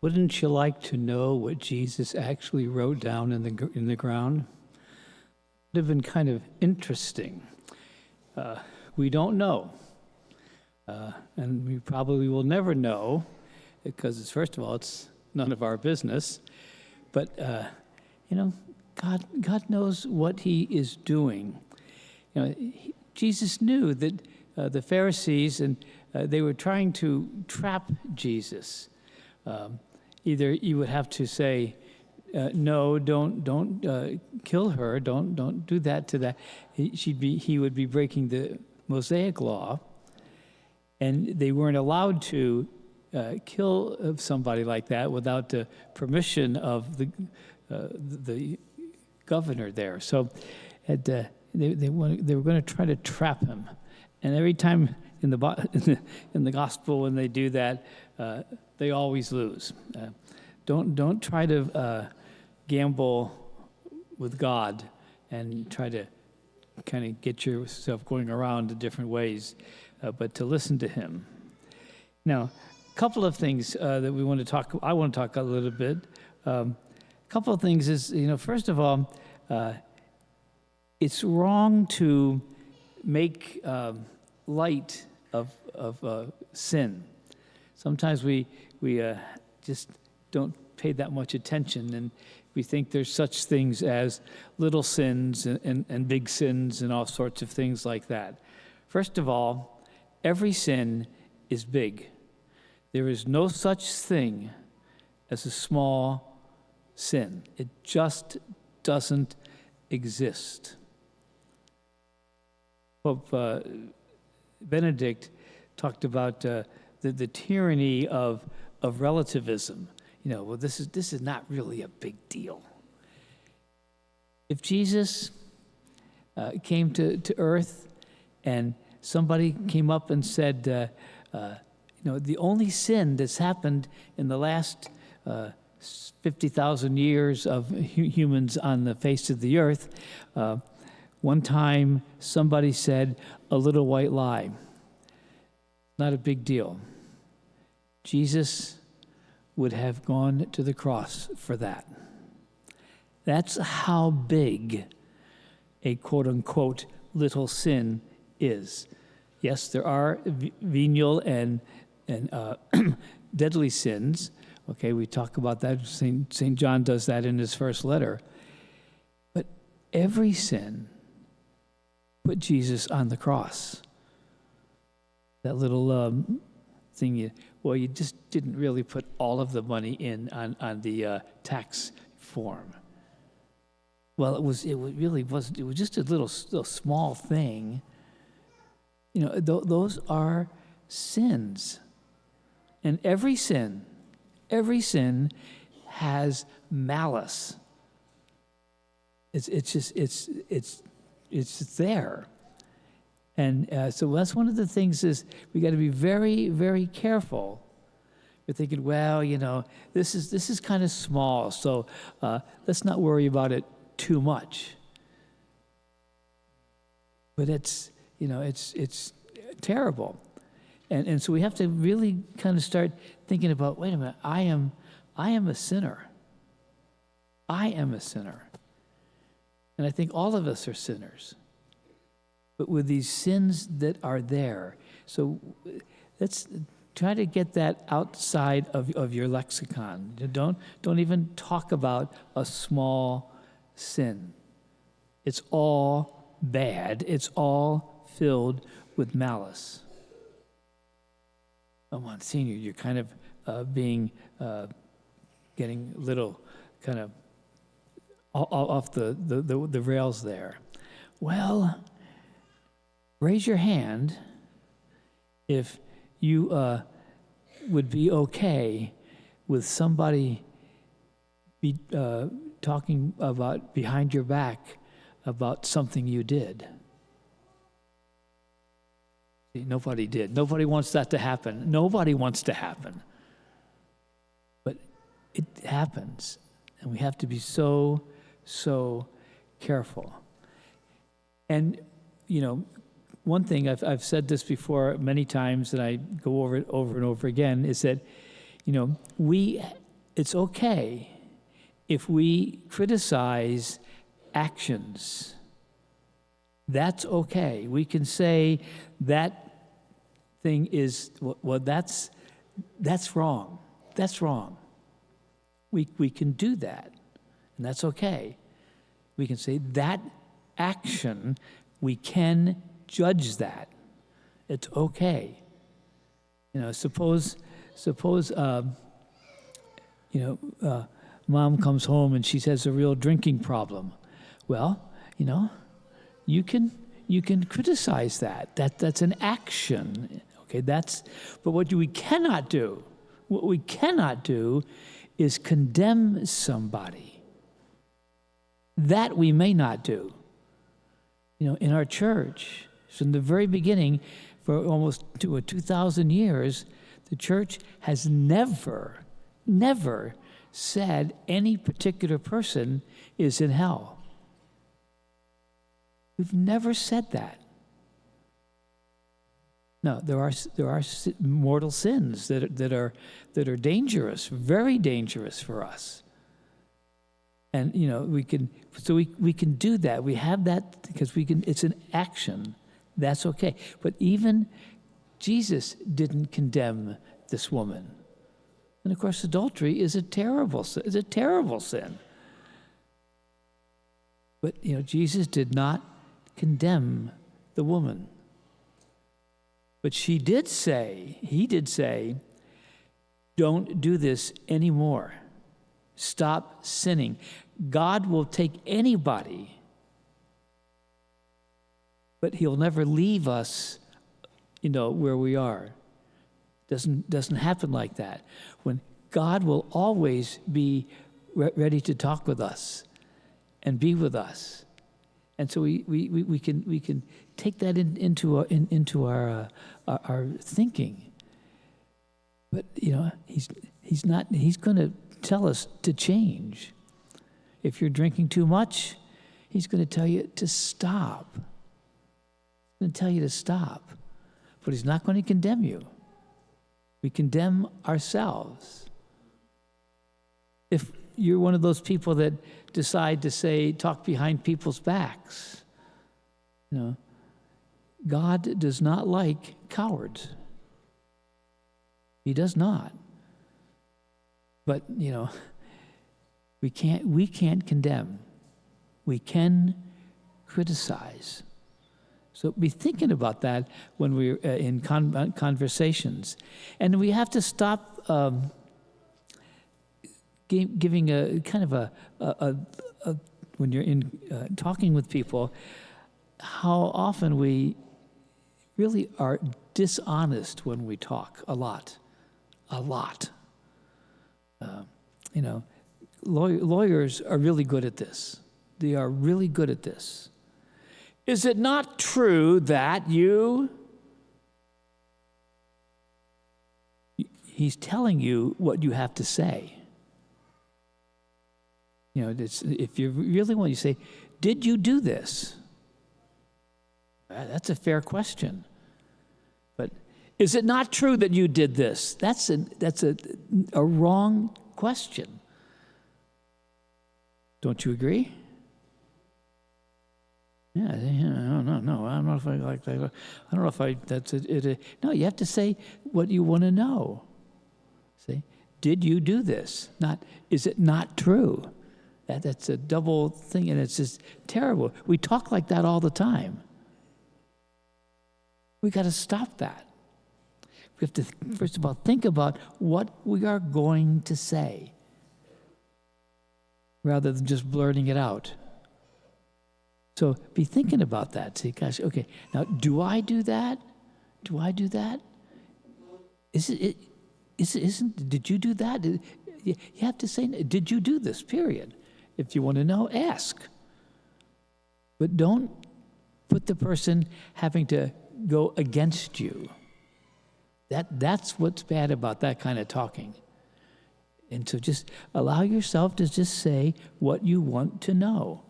Wouldn't you like to know what Jesus actually wrote down in the ground? It would have been kind of interesting. We don't know, and we probably will never know, because first of all, it's none of our business. But God knows what He is doing. Jesus knew that the Pharisees and they were trying to trap Jesus. Either you would have to say, no, don't kill her, don't do that to that. He would be breaking the Mosaic law, and they weren't allowed to kill somebody like that without the permission of the governor there. So they were going to try to trap him, and every time in the gospel when they do that, they always lose. Don't try to gamble with God and try to kind of get yourself going around in different ways, but to listen to Him. Now, a couple of things that I want to talk a little bit. A couple of things is, first of all, it's wrong to make light of sin. Sometimes we just don't pay that much attention, and we think there's such things as little sins and big sins and all sorts of things like that. First of all, every sin is big. There is no such thing as a small sin. It just doesn't exist. Pope Benedict talked about the tyranny of relativism. Well, this is not really a big deal. If Jesus came to earth and somebody came up and said, the only sin that's happened in the last 50,000 years of humans on the face of the earth, one time somebody said a little white lie. Not a big deal. Jesus would have gone to the cross for that. That's how big a quote-unquote little sin is. Yes, there are venial and deadly sins. Okay, we talk about that. St. John does that in his first letter. But every sin put Jesus on the cross. That little thing, you just didn't really put all of the money in on the tax form. Well, it was just a little small thing. Those are sins, and every sin has malice. It's there. And so that's one of the things is we got to be very, very careful. We're thinking, this is kind of small, so let's not worry about it too much. But it's terrible, and so we have to really kind of start thinking about, wait a minute, I am a sinner. I am a sinner, and I think all of us are sinners. But with these sins that are there, so let's try to get that outside of your lexicon. Don't even talk about a small sin. It's all bad. It's all filled with malice. Oh, Monsignor, you're kind of getting a little kind of off the rails there. Well, raise your hand if you would be okay with somebody talking about behind your back about something you did. See, nobody did. Nobody wants that to happen. Nobody wants to happen. But it happens, and we have to be so careful. And, one thing, I've said this before many times, and I go over it over and over again, is that, we it's okay if we criticize actions. That's okay. We can say that thing is, well, that's wrong. That's wrong. We can do that, and that's okay. We can say that action, we can judge that. It's okay. Suppose mom comes home and she has a real drinking problem. Well, you can criticize that. That's an action. Okay, but what we cannot do is condemn somebody. That we may not do. In our church, from the very beginning, for almost 2,000 years, the church has never said any particular person is in hell. We've never said that. No, there are mortal sins that are dangerous, very dangerous for us. And we can do that. We have that because it's an action. That's okay. But even Jesus didn't condemn this woman. And of course, adultery is a terrible sin. But Jesus did not condemn the woman. But he did say, don't do this anymore. Stop sinning. God will take anybody, but he'll never leave us, where we are. Doesn't happen like that. When God will always be ready to talk with us and be with us. And so we can take that into our thinking. But he's going to tell us to change. If you're drinking too much, he's going to tell you to stop. He's going to tell you to stop. But he's not going to condemn you. We condemn ourselves. If you're one of those people that decide to talk behind people's backs, God does not like cowards. He does not. But, we can't condemn. We can criticize. So be thinking about that when we're in conversations. And we have to stop giving a kind of a when you're in talking with people, how often we really are dishonest when we talk. A lot. Lawyers are really good at this. They are really good at this. Is it not true that you... He's telling you what you have to say. If you really want, you say, did you do this? That's a fair question. But is it not true that you did this? That's a wrong question. Don't you agree? Yeah, no. I don't know if I like that. I don't know if that's it. No, you have to say what you want to know. Say, did you do this? Not, is it not true? That's a double thing, and it's just terrible. We talk like that all the time. We got to stop that. We have to, first of all, think about what we are going to say rather than just blurting it out. So be thinking about that. Say, gosh, okay, now do I do that? Do I do that? Did you do that? You have to say, did you do this, period. If you want to know, ask. But don't put the person having to go against you. That's what's bad about that kind of talking. And so just allow yourself to just say what you want to know.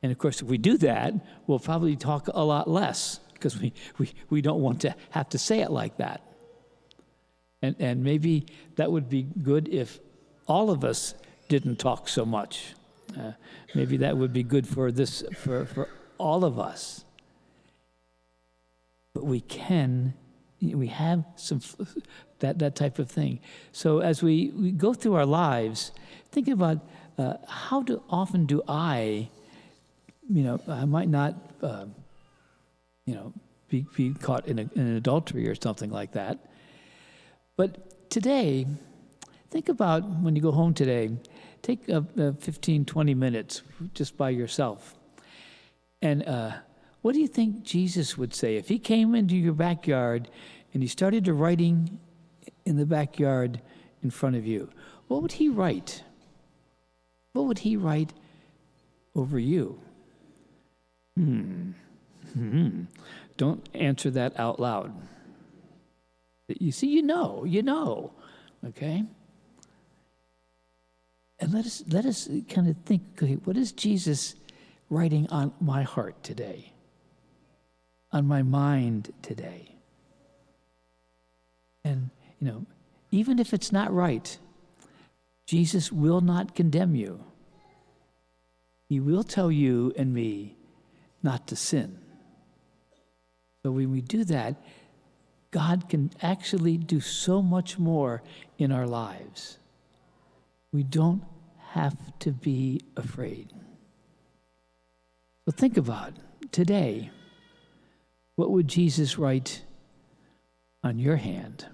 And of course, if we do that, we'll probably talk a lot less because we don't want to have to say it like that. And maybe that would be good if all of us didn't talk so much. Maybe that would be good for all of us. But we have some that type of thing. So as we go through our lives, think about how often do I might not, be caught in an adultery or something like that. But today, think about when you go home today, take 15, 20 minutes just by yourself. And what do you think Jesus would say if he came into your backyard and he started writing in the backyard in front of you? What would he write? What would he write over you? Don't answer that out loud. You see, you know, okay? And let us kind of think, okay, what is Jesus writing on my heart today? On my mind today? And, even if it's not right, Jesus will not condemn you. He will tell you and me not to sin. So when we do that, God can actually do so much more in our lives. We don't have to be afraid. So think about today, what would Jesus write on your hand?